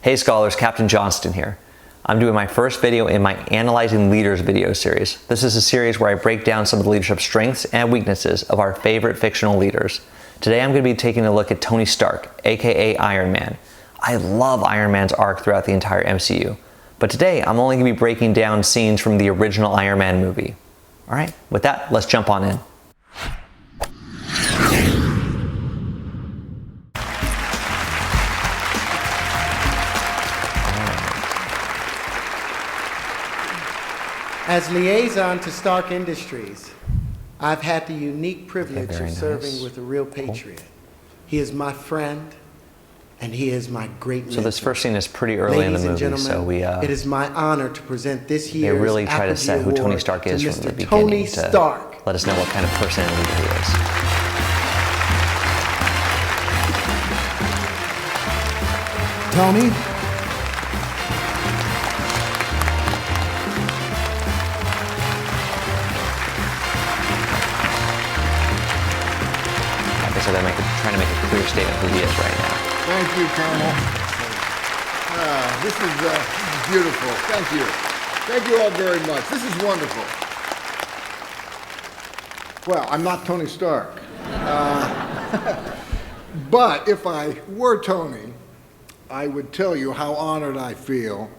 Hey scholars, Captain Johnston here. I'm doing my first video in my Analyzing Leaders video series. This is a series where I break down some of the leadership strengths and weaknesses of our favorite fictional leaders. Today I'm going to be taking a look at Tony Stark, aka Iron Man. I love Iron Man's arc throughout the entire MCU. But today I'm only going to be breaking down scenes from the original Iron Man movie. Alright, with that, let's jump on in. As liaison to Stark Industries, I've had the unique privilege of serving with a real patriot. He is my friend, and he is my great mentor. So this first scene is pretty early in the movie, so it is my honor to present this year's they really try to set who Tony Stark is from the beginning to let us know what kind of person and leader he is. Tony? So they're trying to make a clear statement who he is right now. Thank you, Colonel. This is beautiful. Thank you. Thank you all very much. This is wonderful. Well, I'm not Tony Stark. But if I were Tony, I would tell you how honored I feel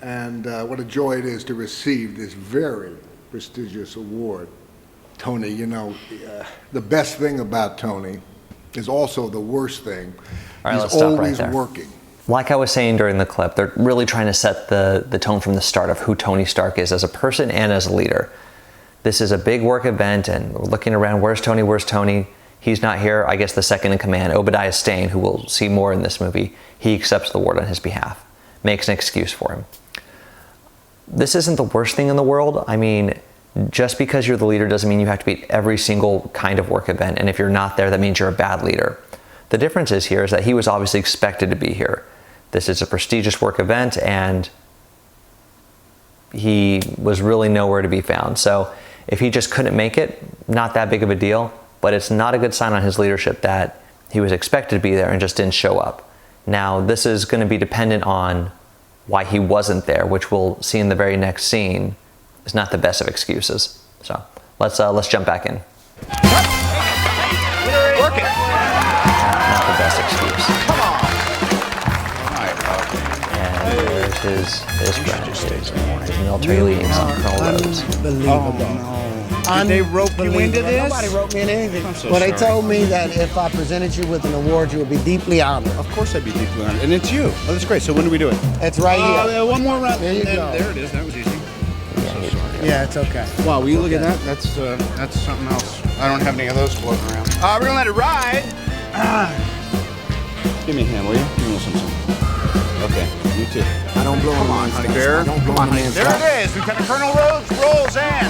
and what a joy it is to receive this very prestigious award. Tony, you know, the best thing about Tony is also the worst thing. All right, He's let's stop always right there. working. Like I was saying during the clip, they're really trying to set the tone from the start of who Tony Stark is as a person and as a leader. This is a big work event, and we're looking around, where's Tony, where's Tony? He's not here. I guess the second in command, Obadiah Stane, who we'll see more in this movie, he accepts the award on his behalf, makes an excuse for him. This isn't the worst thing in the world. I mean, just because you're the leader doesn't mean you have to be at every single kind of work event, and if you're not there, that means you're a bad leader. The difference is here is that he was obviously expected to be here. This is a prestigious work event, and he was really nowhere to be found. So if he just couldn't make it, not that big of a deal, but it's not a good sign on his leadership that he was expected to be there and just didn't show up. Now, this is going to be dependent on why he wasn't there, which we'll see in the very next scene. Is not the best of excuses. So let's jump back in. Work it. Not the best excuse. Come on. And there's his friend, his military liaison, Colonel Rhodes. Unbelievable. Did they rope you into this? Nobody roped me into anything. So But they sorry. told me that if I presented you with an award, you would be deeply honored. Of course I'd be deeply honored. And it's you. Oh, that's great. So when do we do it? It's right here. One more round. There you go. There it is. That was easy. Yeah, it's okay. Wow, will you look at that? That's something else. I don't have any of those floating around. We're gonna let it ride. Give me a hand, will you? Give me something. Okay, you too. I don't blow Come on, honey bear. Come on, honey. There it is. Lieutenant Colonel Rhodes rolls in.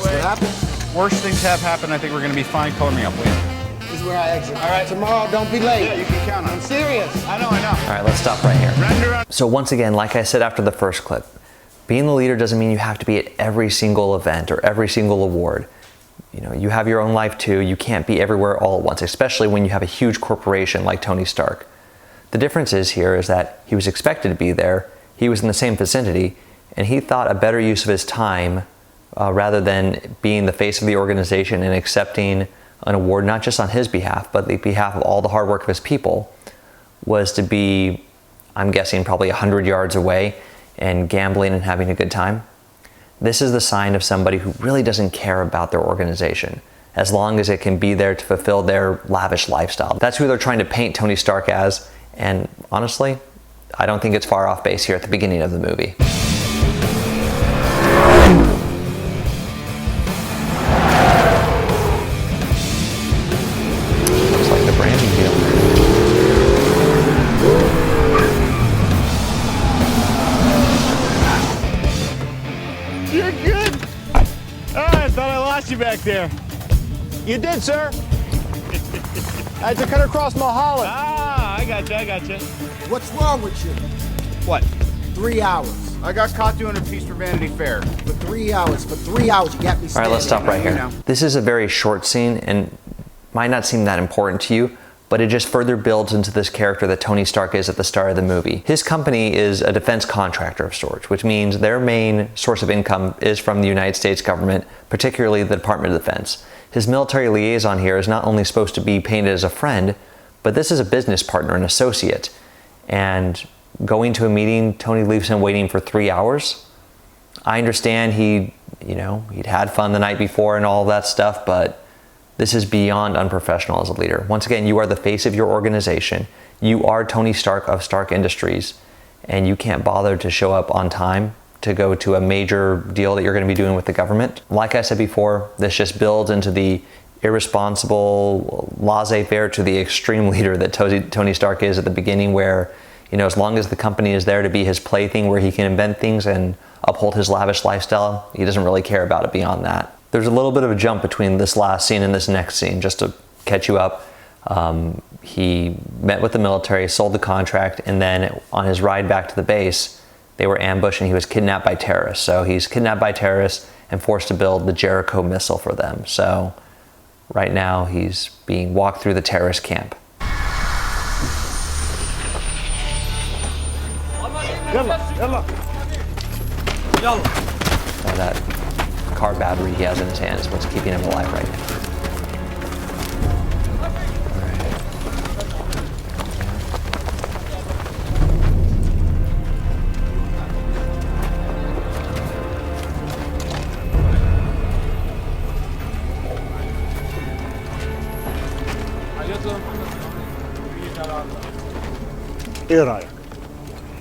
What happened? Worst things have happened. I think we're gonna be fine. Color me up, will you? This is where I exit. All right. Tomorrow, don't be late. Yeah, you can count on I'm it. serious. I know. All right, let's stop right here. Render on. So once again, like I said after the first clip, being the leader doesn't mean you have to be at every single event or every single award. You know, you have your own life too. You can't be everywhere all at once, especially when you have a huge corporation like Tony Stark. The difference is that he was expected to be there, he was in the same vicinity, and he thought a better use of his time, rather than being the face of the organization and accepting an award not just on his behalf, but the behalf of all the hard work of his people, was to be, I'm guessing, probably 100 yards away and gambling and having a good time. This is the sign of somebody who really doesn't care about their organization, as long as it can be there to fulfill their lavish lifestyle. That's who they're trying to paint Tony Stark as, and honestly, I don't think it's far off base here at the beginning of the movie. Looks like the branding deal. You're good. I thought I lost you back there. You did, sir. I had to cut across Mulholland. I gotcha. What's wrong with you? What? 3 hours. I got caught doing a piece for Vanity Fair. For 3 hours. For 3 hours, you got me All standing. right, let's stop right You here. know. This is a very short scene and might not seem that important to you, but it just further builds into this character that Tony Stark is at the start of the movie. His company is a defense contractor of sorts, which means their main source of income is from the United States government, particularly the Department of Defense. His military liaison here is not only supposed to be painted as a friend, but this is a business partner, an associate. And going to a meeting, Tony leaves him waiting for 3 hours. I understand he'd had fun the night before and all that stuff, but this is beyond unprofessional as a leader. Once again, you are the face of your organization. You are Tony Stark of Stark Industries, and you can't bother to show up on time to go to a major deal that you're going to be doing with the government. Like I said before, this just builds into the irresponsible, laissez-faire to the extreme leader that Tony Stark is at the beginning, where, as long as the company is there to be his plaything where he can invent things and uphold his lavish lifestyle, he doesn't really care about it beyond that. There's a little bit of a jump between this last scene and this next scene, just to catch you up. He met with the military, sold the contract, and then on his ride back to the base, they were ambushed and he was kidnapped by terrorists. So he's kidnapped by terrorists and forced to build the Jericho missile for them. So right now he's being walked through the terrorist camp. So that car battery he has in his hand is what's keeping him alive right now.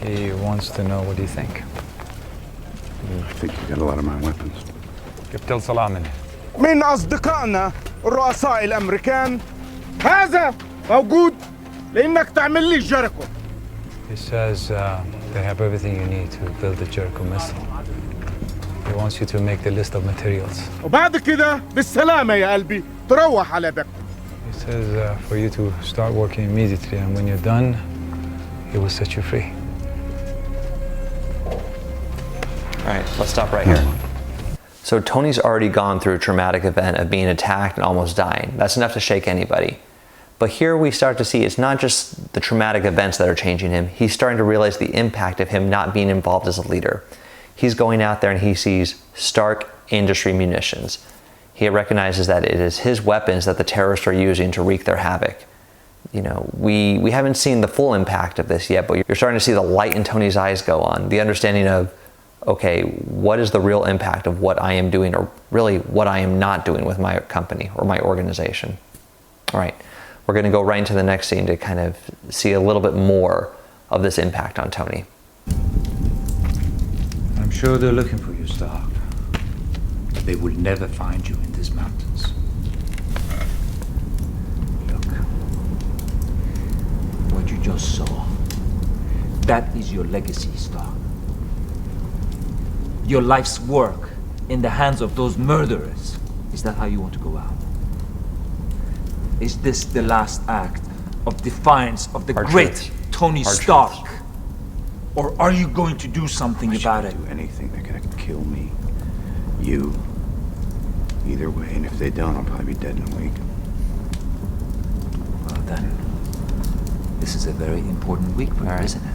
He wants to know, what do you think? I think you got a lot of my weapons. جبت الصلاة منه. من أصدقائنا الرؤساء الأمريكان هذا موجود لأنك تعمل لي جيريكو. He says they have everything you need to build the Jericho missile. He wants you to make the list of materials. وبعد كده بالسلامة يا قلبي تروح على بيتك. He says for you to start working immediately, and when you're done, he will set you free. All right, let's stop right here. So Tony's already gone through a traumatic event of being attacked and almost dying. That's enough to shake anybody. But here we start to see it's not just the traumatic events that are changing him. He's starting to realize the impact of him not being involved as a leader. He's going out there and he sees Stark Industry munitions. He recognizes that it is his weapons that the terrorists are using to wreak their havoc. We haven't seen the full impact of this yet, but you're starting to see the light in Tony's eyes go on. The understanding of, okay, what is the real impact of what I am doing, or really what I am not doing with my company or my organization. All right, we're going to go right into the next scene to kind of see a little bit more of this impact on Tony. I'm sure they're looking for you, Stark. But they will never find you in these mountains. Look, what you just saw, that is your legacy, Stark. Your life's work in the hands of those murderers. Is that how you want to go out? Is this the last act of defiance of the great Tony Stark? Or are you going to do something about it? Do anything. They're gonna kill me. You. Either way, and if they don't, I'll probably be dead in a week. Well then, this is a very important week for you, isn't it?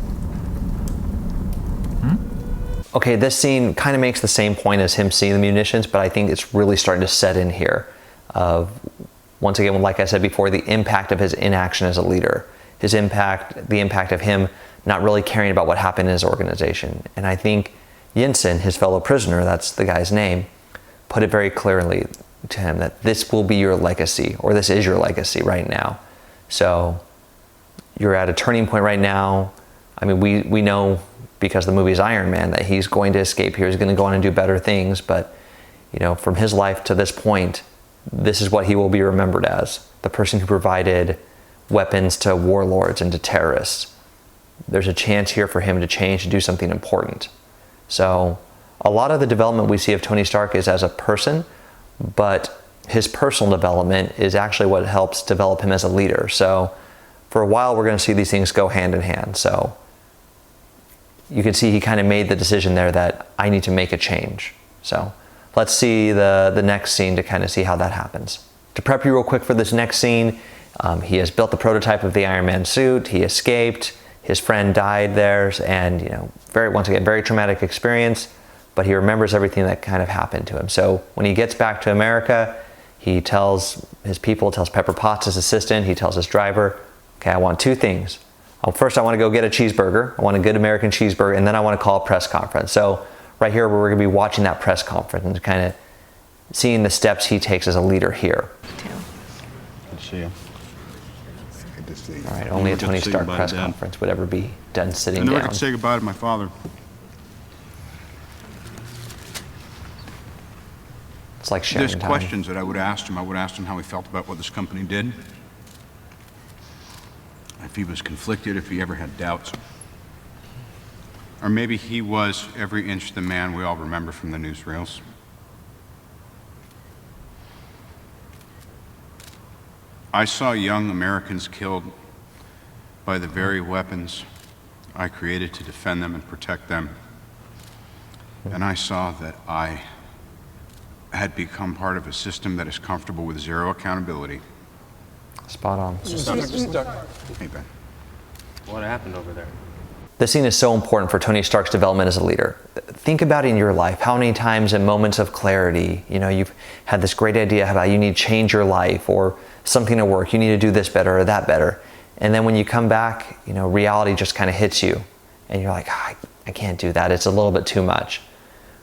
Okay, this scene kind of makes the same point as him seeing the munitions, but I think it's really starting to set in here of, once again, like I said before, the impact of his inaction as a leader. His impact, the impact of him not really caring about what happened in his organization. And I think Yinsen, his fellow prisoner, that's the guy's name, put it very clearly to him that this will be your legacy, or this is your legacy right now. So you're at a turning point right now. I mean, we know, because the movie is Iron Man, that he's going to escape here. He's going to go on and do better things. But, from his life to this point, this is what he will be remembered as. The person who provided weapons to warlords and to terrorists. There's a chance here for him to change, to do something important. So a lot of the development we see of Tony Stark is as a person, but his personal development is actually what helps develop him as a leader. So for a while, we're going to see these things go hand in hand. So you can see he kind of made the decision there that I need to make a change. So let's see the next scene to kind of see how that happens. To prep you real quick for this next scene, He has built the prototype of the Iron Man suit. He escaped. His friend died there, and once again, very traumatic experience. But he remembers everything that kind of happened to him. So when he gets back to America, he tells his people, tells Pepper Potts, his assistant, he tells his driver, okay, I want two things. First, I want to go get a cheeseburger. I want a good American cheeseburger, and then I want to call a press conference. So right here, we're going to be watching that press conference and kind of seeing the steps he takes as a leader here. Good to see you. Good to see you. All right, only a Good to Tony see you, Stark Bud, press Dad. conference would ever be done sitting I never down. could say goodbye to my father. It's like sharing There's time. questions that I would ask him. I would ask him how he felt about what this company did. If he was conflicted, if he ever had doubts. Or maybe he was every inch the man we all remember from the newsreels. I saw young Americans killed by the very weapons I created to defend them and protect them. And I saw that I had become part of a system that is comfortable with zero accountability. Spot on. Hey, Ben. What happened over there? This scene is so important for Tony Stark's development as a leader. Think about it in your life. How many times in moments of clarity, you've had this great idea about you need to change your life or something at work, you need to do this better or that better. And then when you come back, reality just kind of hits you and you're like, I can't do that. It's a little bit too much.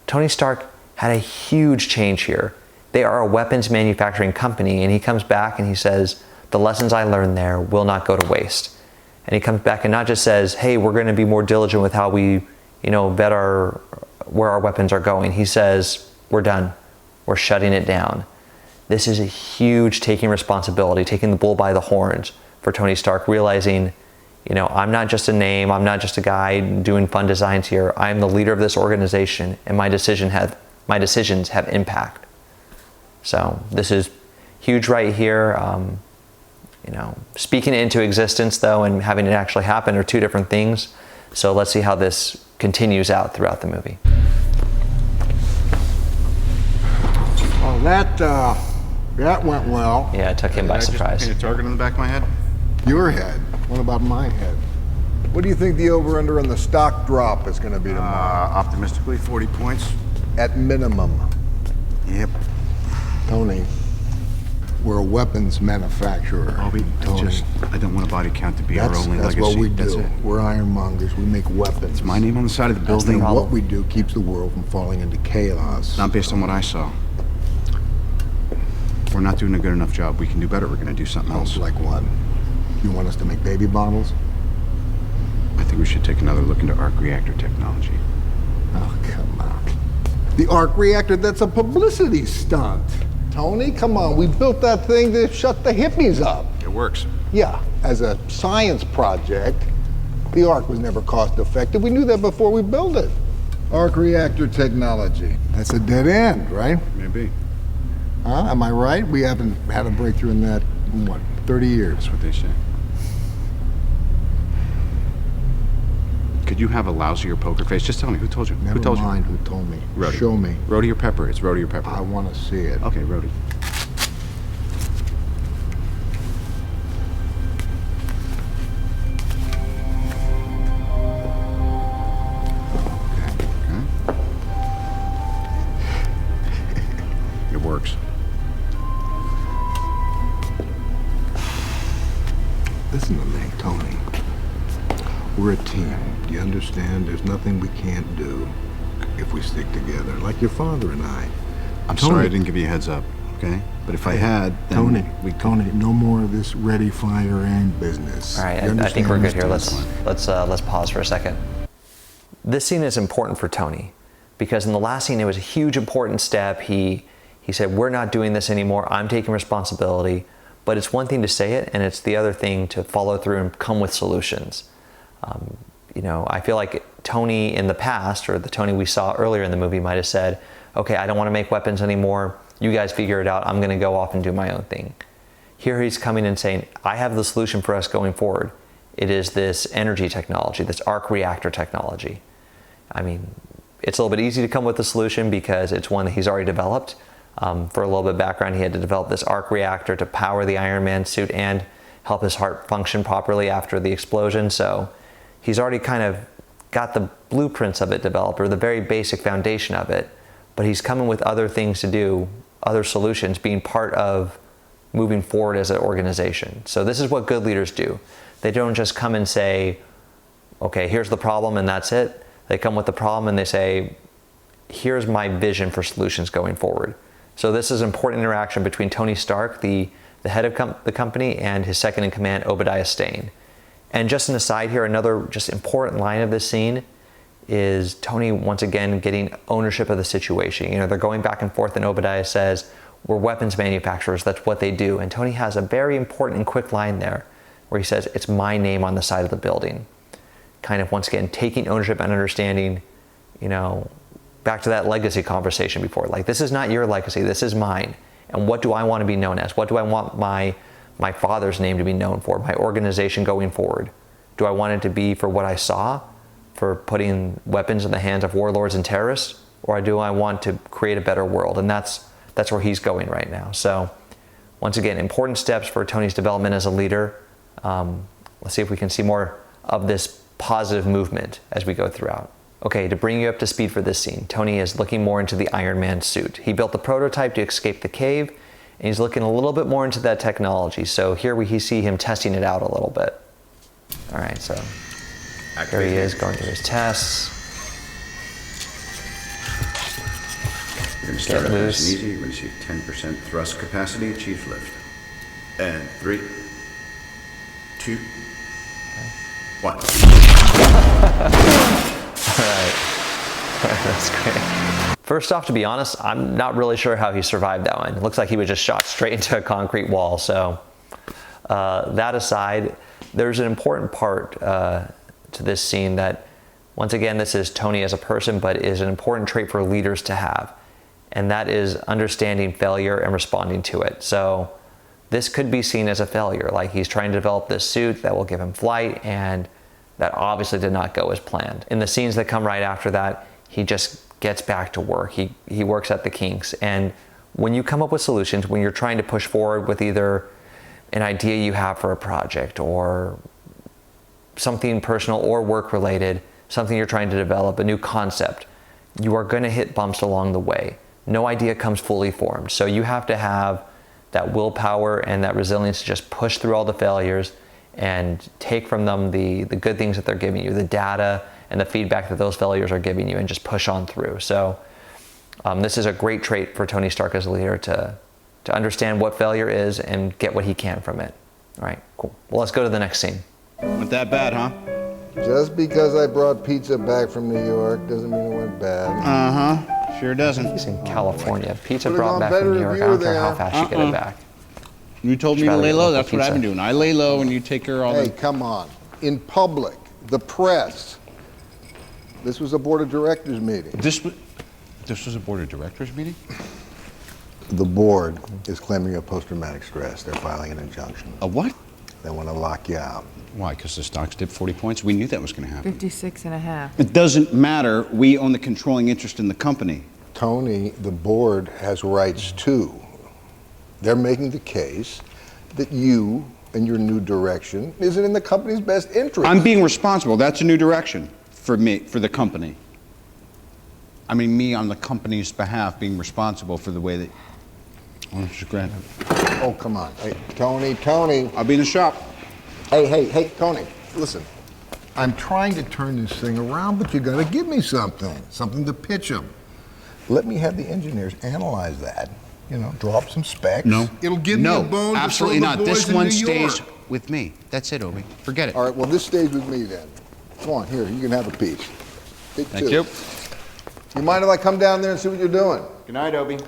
Tony Stark had a huge change here. They are a weapons manufacturing company, and he comes back and he says, the lessons I learned there will not go to waste. And he comes back and not just says, hey, we're going to be more diligent with how we, vet where our weapons are going. He says, we're done. We're shutting it down. This is a huge taking responsibility, taking the bull by the horns for Tony Stark, realizing, I'm not just a name. I'm not just a guy doing fun designs here. I'm the leader of this organization, and my decisions have impact. So this is huge right here. Speaking it into existence, though, and having it actually happen are two different things. So let's see how this continues out throughout the movie. Well, that went well. Yeah, it took him by surprise. Paint a target on the back of my head? Your head. What about my head? What do you think the over-under on the stock drop is going to be tomorrow? Optimistically, 40 points. At minimum. Yep. Tony, we're a weapons manufacturer. Bobby, Tony. I don't want a body count to be our only That's legacy. what we That's do. it. We're ironmongers. We make weapons. It's my name on the side of the That's the building. problem. What we do keeps the world from falling into chaos. Not based on what I saw. We're not doing a good enough job. We can do better. We're going to do something else. Like what? You want us to make baby bottles? I think we should take another look into arc reactor technology. Oh, come on. The arc reactor, that's a publicity stunt. Tony, come on. We built that thing to shut the hippies up. It works. Yeah, as a science project, the arc was never cost effective. We knew that before we built it. Arc reactor technology. That's a dead end, right? Maybe. Huh? Am I right? We haven't had a breakthrough in that, in what, 30 years? That's what they say. Could you have a lousier poker face? Just tell me, who told you? Never who told mind who told me. Rhodey. Show me. Rhodey or Pepper? It's Rhodey or Pepper. I want to see it. Okay, Rhodey. It works. Listen to me, Tony. We're a team. Do you understand? There's nothing we can't do if we stick together, like your father and I. I'm Tony. sorry I didn't give you a heads up, okay? But if I had, then Tony, no more of this ready, fire, aim business. All right, You I think we're good here. understand? Let's pause for a second. This scene is important for Tony because in the last scene it was a huge important step. He said, we're not doing this anymore. I'm taking responsibility. But it's one thing to say it, and it's the other thing to follow through and come with solutions. I feel like Tony in the past, or the Tony we saw earlier in the movie, might have said, okay, I don't want to make weapons anymore. You guys figure it out. I'm going to go off and do my own thing. Here he's coming and saying, I have the solution for us going forward. It is this energy technology, this arc reactor technology. I mean, it's a little bit easy to come with the solution because it's one that he's already developed. For a little bit of background, he had to develop this arc reactor to power the Iron Man suit and help his heart function properly after the explosion. So he's already kind of got the blueprints of it developed, or the very basic foundation of it, but he's coming with other things to do, other solutions, being part of moving forward as an organization. So this is what good leaders do. They don't just come and say, okay, here's the problem and that's it. They come with the problem and they say, here's my vision for solutions going forward. So this is an important interaction between Tony Stark, the head of the company, and his second in command, Obadiah Stane. And just an aside here, another just important line of this scene is Tony once again getting ownership of the situation. You know, they're going back and forth and Obadiah says, we're weapons manufacturers, that's what they do. And Tony has a very important and quick line there where he says, it's my name on the side of the building. Kind of once again taking ownership and understanding, you know, back to that legacy conversation before, like, this is not your legacy, this is mine. And what do I want to be known as? What do I want my father's name to be known for, my organization going forward? Do I want it to be for what I saw, for putting weapons in the hands of warlords and terrorists? Or do I want to create a better world? And that's where he's going right now. So once again, important steps for Tony's development as a leader. Let's see if we can see more of this positive movement as we go throughout. Okay, to bring you up to speed for this scene, Tony is looking more into the Iron Man suit. He built the prototype to escape the cave, and he's looking a little bit more into that technology. So here we see him testing it out a little bit. All right, so there he is going through his tests. You're going to start off nice and easy. You're going to see 10% thrust capacity, achieve lift. And 3, 2, 1. All right, that's great. First off, to be honest, I'm not really sure how he survived that one. It looks like he was just shot straight into a concrete wall. So that aside, there's an important part to this scene that, once again, this is Tony as a person, but is an important trait for leaders to have. And that is understanding failure and responding to it. So this could be seen as a failure, like he's trying to develop this suit that will give him flight, and that obviously did not go as planned. In the scenes that come right after that, he just gets back to work. He works at the kinks. And when you come up with solutions, when you're trying to push forward with either an idea you have for a project or something personal or work related, something you're trying to develop, a new concept, you are going to hit bumps along the way. No idea comes fully formed. So you have to have that willpower and that resilience to just push through all the failures and take from them the good things that they're giving you, the data and the feedback that those failures are giving you, and just push on through. So this is a great trait for Tony Stark as a leader, to understand what failure is and get what he can from it. All right, cool. Well, let's go to the next scene. Went that bad, huh? Just because I brought pizza back from New York doesn't mean it went bad. Uh-huh. Sure doesn't. He's in California. Pizza brought back from New York. I don't care how fast you get it back. You told me to lay low. That's what I've been doing. I lay low and you take care of all Hey, come on. In public, the press. This was a board of directors meeting. This was a board of directors meeting? The board is claiming you have post-traumatic stress. They're filing an injunction. A what? They want to lock you out. Why? Because the stocks dipped 40 points? We knew that was going to happen. 56.5. It doesn't matter. We own the controlling interest in the company. Tony, the board has rights too. They're making the case that you and your new direction isn't in the company's best interest. I'm being responsible. That's a new direction for me, for the company. I mean, me on the company's behalf being responsible for the way that... Oh, just grab it. Oh, come on. Hey, Tony. I'll be in the shop. Hey, Tony, listen. I'm trying to turn this thing around, but you gotta give me something to pitch them. Let me have the engineers analyze that. You know, draw up some specs. No. It'll give me a bone absolutely to show not. the boys This one in New stays York. with me. That's it, Obi. Forget it. All right, well, this stays with me then. Come on, here, you can have a piece. Take Thank two. you. You mind if I come down there and see what you're doing? Good night, Obi. All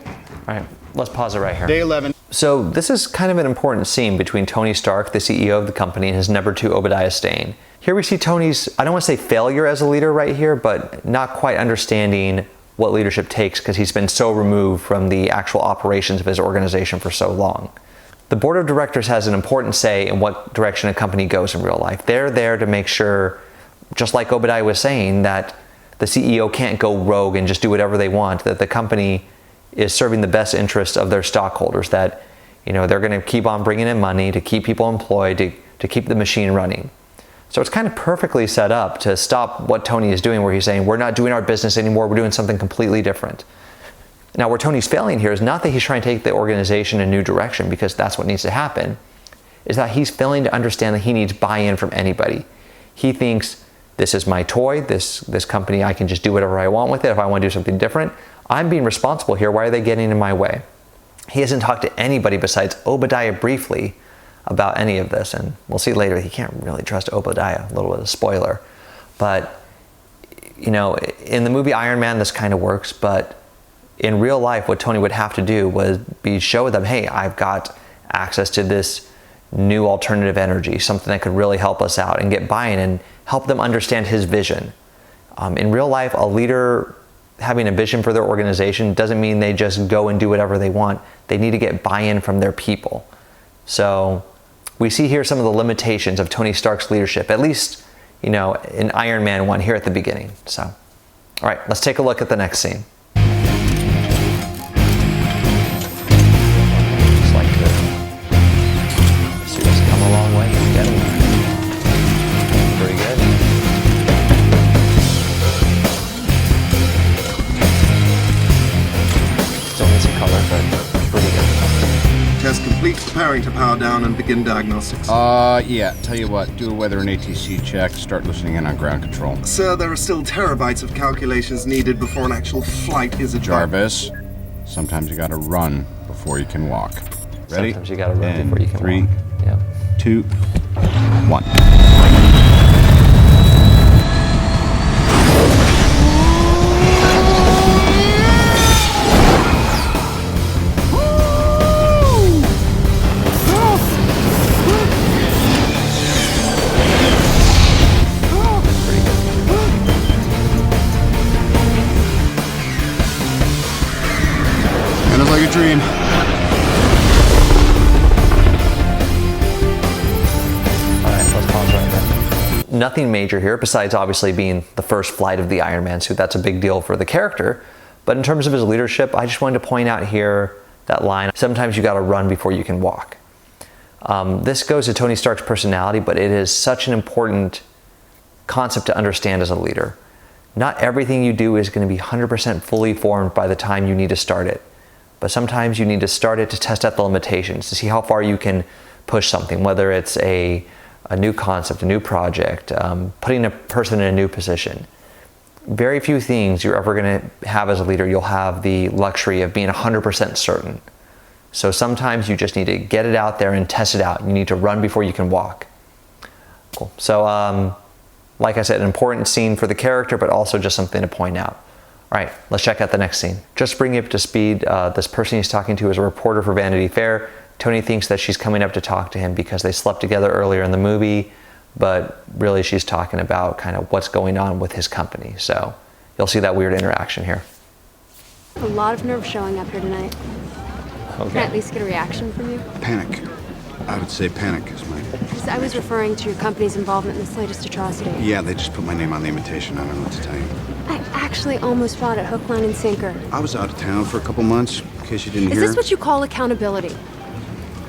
right, let's pause it right here. Day 11. So this is kind of an important scene between Tony Stark, the CEO of the company, and his number 2, Obadiah Stane. Here we see Tony's, I don't want to say failure as a leader right here, but not quite understanding what leadership takes because he's been so removed from the actual operations of his organization for so long. The board of directors has an important say in what direction a company goes in real life. They're there to make sure, just like Obadiah was saying, that the CEO can't go rogue and just do whatever they want, that the company is serving the best interests of their stockholders, that they're going to keep on bringing in money to keep people employed, to keep the machine running. So it's kind of perfectly set up to stop what Tony is doing, where he's saying, we're not doing our business anymore, we're doing something completely different. Now, where Tony's failing here is not that he's trying to take the organization in a new direction, because that's what needs to happen, is that he's failing to understand that he needs buy-in from anybody. He thinks, this is my toy, this company, I can just do whatever I want with it. If I want to do something different, I'm being responsible here. Why are they getting in my way? He hasn't talked to anybody besides Obadiah briefly about any of this, and we'll see later he can't really trust Obadiah, a little bit of spoiler. But, in the movie Iron Man, this kind of works, but in real life, what Tony would have to do was show them, hey, I've got access to this new alternative energy, something that could really help us out, and get buy-in and help them understand his vision. In real life, a leader having a vision for their organization doesn't mean they just go and do whatever they want. They need to get buy-in from their people. So we see here some of the limitations of Tony Stark's leadership, at least, in Iron Man 1 here at the beginning. So, all right, let's take a look at the next scene. Just like to see us come a long way and get them. Pretty good. Still needs some color, but pretty good. Test complete, preparing to power down and begin diagnostics. Yeah, tell you what, do a weather and ATC check, start listening in on ground control. Sir, there are still terabytes of calculations needed before an actual flight is advanced. Jarvis, sometimes you gotta run before you can walk. Ready? Sometimes you gotta run before you can three, walk. Yeah. 2, 1. Sounds like a dream. Nothing major here, besides obviously being the first flight of the Iron Man suit. That's a big deal for the character. But in terms of his leadership, I just wanted to point out here that line, sometimes you gotta run before you can walk. This goes to Tony Stark's personality, but it is such an important concept to understand as a leader. Not everything you do is gonna be 100% fully formed by the time you need to start it. But sometimes you need to start it to test out the limitations, to see how far you can push something, whether it's a new concept, a new project, putting a person in a new position. Very few things you're ever going to have as a leader, you'll have the luxury of being 100% certain. So sometimes you just need to get it out there and test it out. You need to run before you can walk. Cool. So, like I said, an important scene for the character, but also just something to point out. All right, let's check out the next scene. Just to bring you up to speed, this person he's talking to is a reporter for Vanity Fair. Tony thinks that she's coming up to talk to him because they slept together earlier in the movie, but really she's talking about kind of what's going on with his company. So you'll see that weird interaction here. A lot of nerve showing up here tonight. Okay. Can I at least get a reaction from you? Panic. I would say panic is my... Because I was referring to your company's involvement in this latest atrocity. Yeah, they just put my name on the invitation. I don't know what to tell you. I actually almost bought it hook, line, and sinker. I was out of town for a couple months, in case you didn't Is hear. this what you call accountability?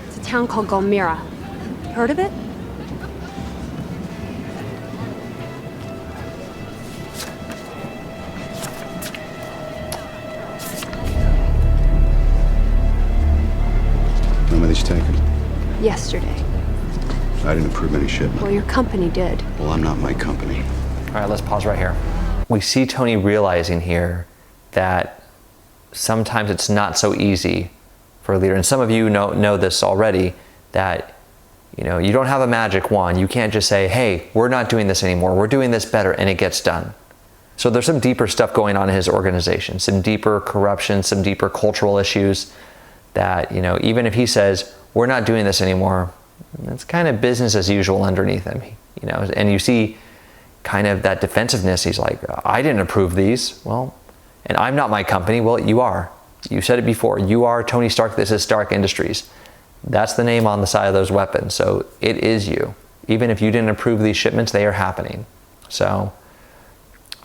It's a town called Gulmira. Heard of it? When were these taken? Yesterday. I didn't approve any shipment. Well, your company did. Well, I'm not my company. All right, let's pause right here. We see Tony realizing here that sometimes it's not so easy for a leader, and some of you know this already, that you don't have a magic wand. You can't just say, hey, we're not doing this anymore, we're doing this better, and it gets done. So there's some deeper stuff going on in his organization, some deeper corruption, some deeper cultural issues that, even if he says, we're not doing this anymore, it's kind of business as usual underneath him, and you see kind of that defensiveness. He's like, I didn't approve these. Well, and I'm not my company. Well, you are. You said it before. You are Tony Stark. This is Stark Industries. That's the name on the side of those weapons. So it is you. Even if you didn't approve these shipments, they are happening. So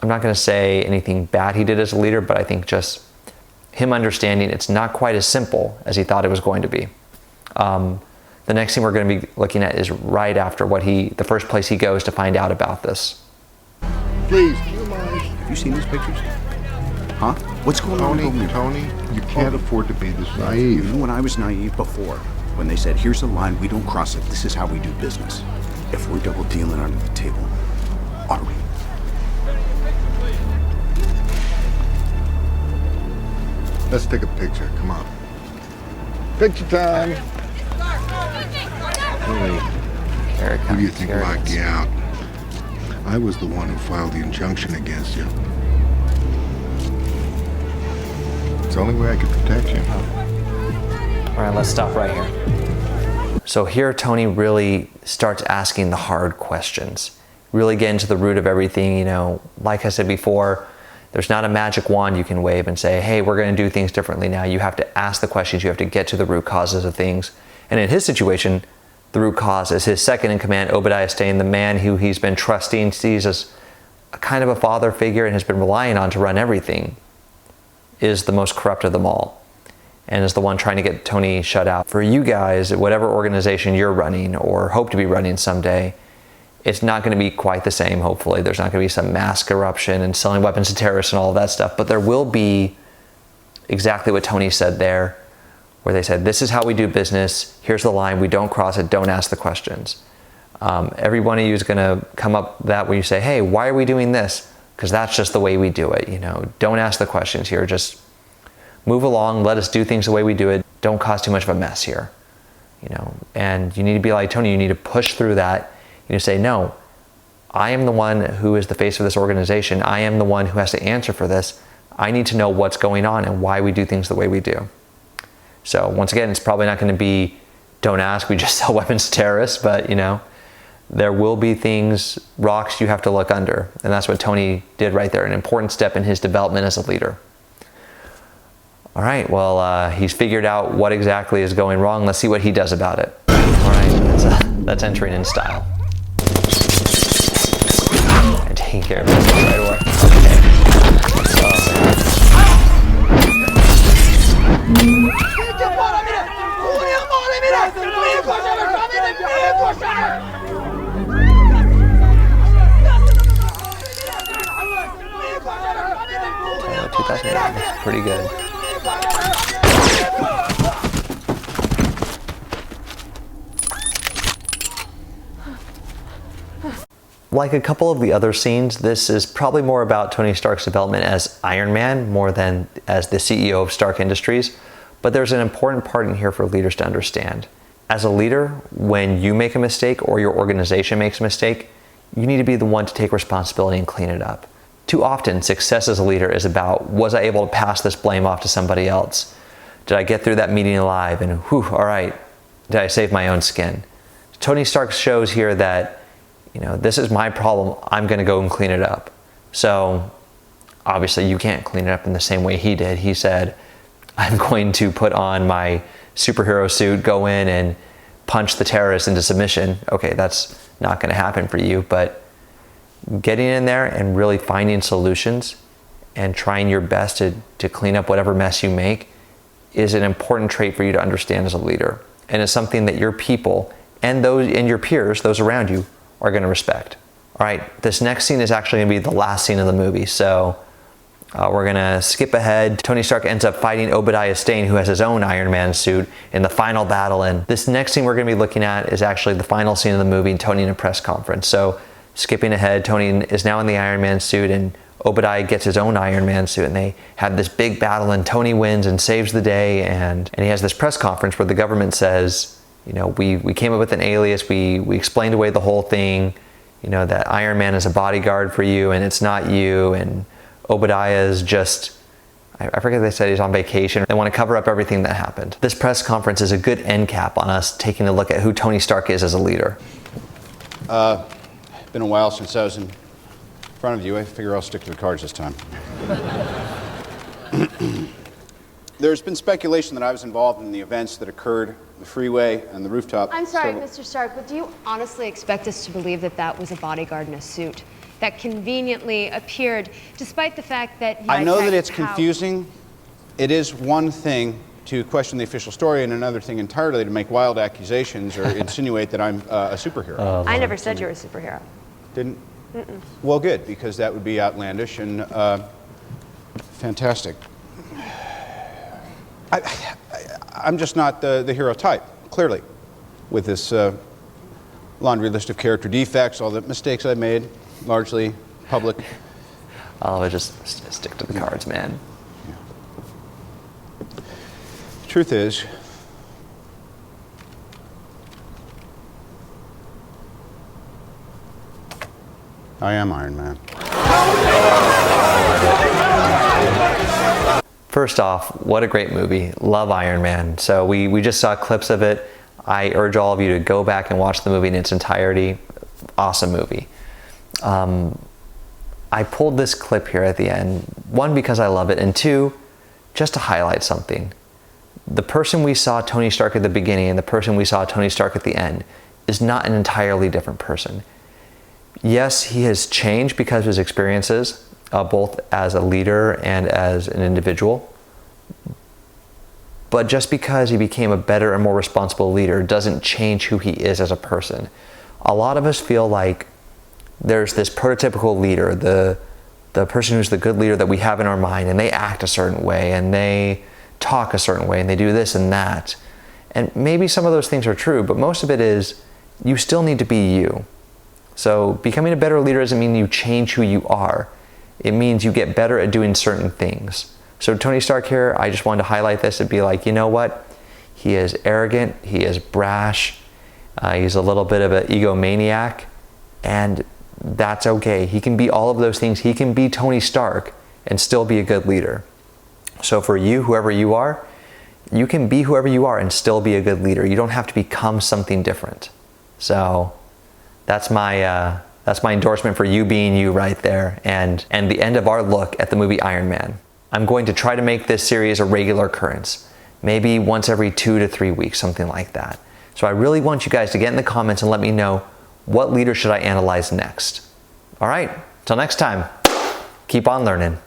I'm not going to say anything bad he did as a leader, but I think just him understanding it's not quite as simple as he thought it was going to be. The next thing we're going to be looking at is right after the first place he goes to find out about this. Please, do you mind? Have you seen these pictures? Huh? What's going on? Tony, you can't afford to be this You naive. know when I was naive before, when they said, here's the line, we don't cross it, this is how we do business. If we're double dealing under the table, are we? Let's take a picture, come on. Picture time. Who do you think locked you out? I was the one who filed the injunction against you. It's the only way I could protect you. All right, let's stop right here. So here Tony really starts asking the hard questions, really getting to the root of everything. You know, like I said before, there's not a magic wand you can wave and say, hey, we're going to do things differently now. You have to ask the questions. You have to get to the root causes of things. And in his situation, the root cause is his second in command, Obadiah Stane, the man who he's been trusting, sees as a kind of a father figure and has been relying on to run everything, is the most corrupt of them all, and is the one trying to get Tony shut out. For you guys, whatever organization you're running or hope to be running someday, it's not going to be quite the same, hopefully. There's not going to be some mass corruption and selling weapons to terrorists and all of that stuff, but there will be exactly what Tony said there, where they said, this is how we do business, here's the line, we don't cross it, don't ask the questions. Every one of you is going to come up that when you say, hey, why are we doing this? Because that's just the way we do it. You know, don't ask the questions here, just move along, let us do things the way we do it, don't cause too much of a mess here. You know, and you need to be like Tony, you need to push through that. You say, no, I am the one who is the face of this organization. I am the one who has to answer for this. I need to know what's going on and why we do things the way we do. So once again, it's probably not going to be, don't ask, we just sell weapons to terrorists, but you know, there will be things, rocks you have to look under. And that's what Tony did right there, an important step in his development as a leader. All right, well, he's figured out what exactly is going wrong. Let's see what he does about it. All right, that's entering in style. And taking care of business right away. Pretty good. Like a couple of the other scenes, this is probably more about Tony Stark's development as Iron Man more than as the CEO of Stark Industries, but there's an important part in here for leaders to understand. As a leader, when you make a mistake or your organization makes a mistake, you need to be the one to take responsibility and clean it up. Too often, success as a leader is about, was I able to pass this blame off to somebody else? Did I get through that meeting alive? And whew, all right, did I save my own skin? Tony Stark shows here that, you know, this is my problem, I'm gonna go and clean it up. So obviously you can't clean it up in the same way he did. He said, I'm going to put on my superhero suit, go in and punch the terrorists into submission. Okay, that's not gonna happen for you, but getting in there and really finding solutions and trying your best to clean up whatever mess you make is an important trait for you to understand as a leader. And it's something that your people and your peers, those around you, are going to respect. All right, this next scene is actually going to be the last scene of the movie, so we're going to skip ahead. Tony Stark ends up fighting Obadiah Stane, who has his own Iron Man suit, in the final battle. And this next scene we're going to be looking at is actually the final scene of the movie, Tony in a press conference. So skipping ahead, Tony is now in the Iron Man suit, and Obadiah gets his own Iron Man suit, and they have this big battle, and Tony wins and saves the day. And he has this press conference where the government says, you know, we came up with an alias, we explained away the whole thing, you know, that Iron Man is a bodyguard for you and it's not you, and Obadiah is just, I forget they said he's on vacation. They want to cover up everything that happened. This press conference is a good end cap on us taking a look at who Tony Stark is as a leader. Been a while since I was in front of you. I figure I'll stick to the cards this time. There's been speculation that I was involved in the events that occurred, the freeway and the rooftop. I'm sorry, Mr. Stark, but do you honestly expect us to believe that that was a bodyguard in a suit that conveniently appeared, despite the fact that I know that it's confusing. It is one thing to question the official story, and another thing entirely to make wild accusations or insinuate that I'm a superhero. I never said you were a superhero. Didn't? Well, good, because that would be outlandish and fantastic. I'm just not the hero type, clearly, with this laundry list of character defects, all the mistakes I made, largely public. I'll just stick to the cards, man. The truth is, I am Iron Man. First off, what a great movie. Love Iron Man. So we just saw clips of it. I urge all of you to go back and watch the movie in its entirety. Awesome movie. I pulled this clip here at the end, one, because I love it, and two, just to highlight something. The person we saw Tony Stark at the beginning and the person we saw Tony Stark at the end is not an entirely different person. Yes, he has changed because of his experiences, both as a leader and as an individual. But just because he became a better and more responsible leader doesn't change who he is as a person. A lot of us feel like there's this prototypical leader, the person who's the good leader that we have in our mind, and they act a certain way, and they talk a certain way, and they do this and that. And maybe some of those things are true, but most of it is you still need to be you. So becoming a better leader doesn't mean you change who you are. It means you get better at doing certain things. So Tony Stark here, I just wanted to highlight this and be like, you know what? He is arrogant, he is brash, he's a little bit of an egomaniac, and that's okay. He can be all of those things. He can be Tony Stark and still be a good leader. So for you, whoever you are, you can be whoever you are and still be a good leader. You don't have to become something different. So that's my endorsement for you being you right there, and the end of our look at the movie Iron Man. I'm going to try to make this series a regular occurrence, maybe once every 2 to 3 weeks, something like that. So I really want you guys to get in the comments and let me know, what leader should I analyze next? All right, till next time, keep on learning.